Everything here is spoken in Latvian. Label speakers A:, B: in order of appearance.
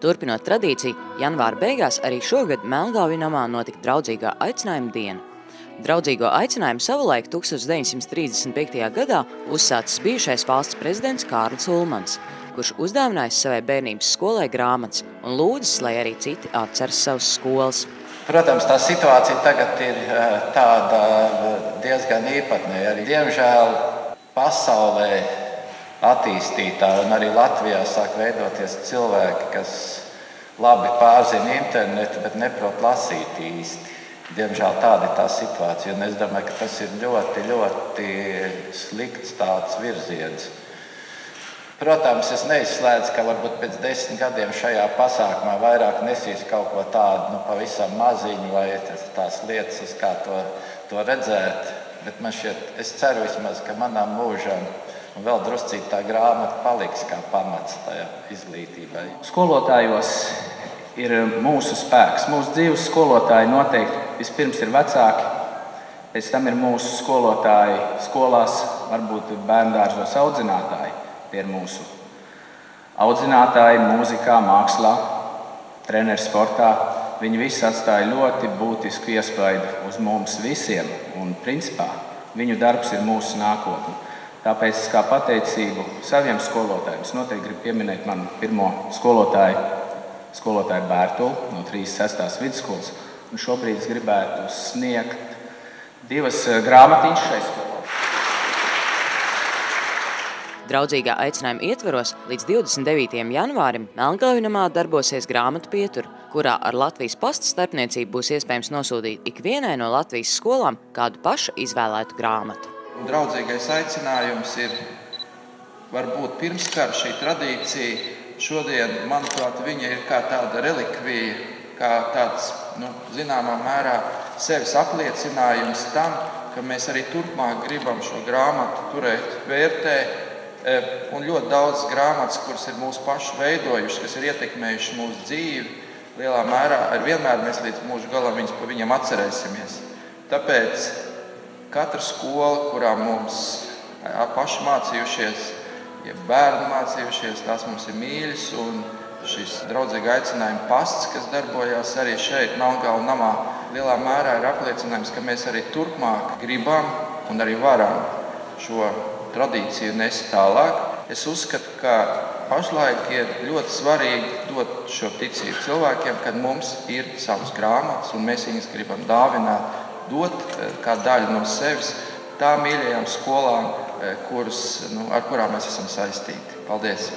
A: Turpinot tradīciju, janvāra beigās arī šogad Melngāvju namā notika draudzīgā aicinājuma diena. Draudzīgo aicinājumu savulaik 1935. gadā uzsācis bijušais valsts prezidents Kārlis Ulmans, kurš uzdāvinājis savai bērnības skolai grāmatas un lūdzis, lai arī citi atceras savas skolas.
B: Protams, tā situācija tagad ir tāda diezgan īpatnēja. Diemžēl pasaulē attīstītā un arī Latvijā sāk veidoties cilvēki, kas labi pārzina internetu, bet neprot lasīt īsti. Diemžēl tāda ir tā situācija, un es domāju, ka tas ir ļoti, ļoti slikts tāds virziens. Protams, es neizslēdzu, ka varbūt pēc 10 gadiem šajā pasākumā vairāk nesīs kaut ko tādu pavisam maziņu vai tās lietas, uz kā to redzēt. Bet man šķiet, es ceru vismaz, ka manām mūžām un vēl druscīt tā grāmata paliks kā pamats tajā izglītībai.
C: Skolotājos ir mūsu spēks. Mūsu dzīves skolotāji noteikti vispirms ir vecāki, pēc tam ir mūsu skolotāji skolās, varbūt bērndārzos audzinātāji. Tie ir mūsu audzinātāji mūzikā, mākslā, treneri sportā. Viņi visi atstāja ļoti būtisku iespaidu uz mums visiem. Un principā viņu darbs ir mūsu nākotne. Tāpēc, kā pateicību saviem skolotājiem, es noteikti gribu pieminēt manu pirmo skolotāju Bērtuli no 36. vidusskolas. Un šobrīd es gribētu sniegt 2 grāmatiņas šai skolai.
A: Draudzīgā aicinājuma ietveros līdz 29. janvārim Melngāvju namā darbosies grāmatu pietura, kurā ar Latvijas pasta starpniecību būs iespējams nosūtīt ikvienai no Latvijas skolām kādu paša izvēlētu grāmatu.
B: Draudzīgais aicinājums ir varbūt pirmskar šī tradīcija. Šodien, manuprāt, viņa ir kā tāda relikvija, kā tāds, zināmā mērā sevis apliecinājums tam, ka mēs arī turpmāk gribam šo grāmatu turēt vērtē. Un ļoti daudz grāmatas, kuras ir mūsu paši veidojušas, kas ir ietekmējušas mūsu dzīvi, lielā mērā vienmēr mēs līdz mūža galam viņam atcerēsimies. Tāpēc katra skola, kurā mums paši mācījušies, ja bērni mācījušies, tās mums ir mīļas, un šis draudzīga aicinājuma pasts, kas darbojās arī šeit, Melngāvju namā, lielā mērā ir apliecinājums, ka mēs arī turpmāk gribam un arī varam šo tradīciju nest tālāk. Es uzskatu, ka pašlaik ir ļoti svarīgi dot šo ticību cilvēkiem, kad mums ir savas grāmatas un mēs viņas gribam dāvināt, dot kā daļu no sevis tām mīļajām skolām, ar kurām mēs esam saistīti. Paldies!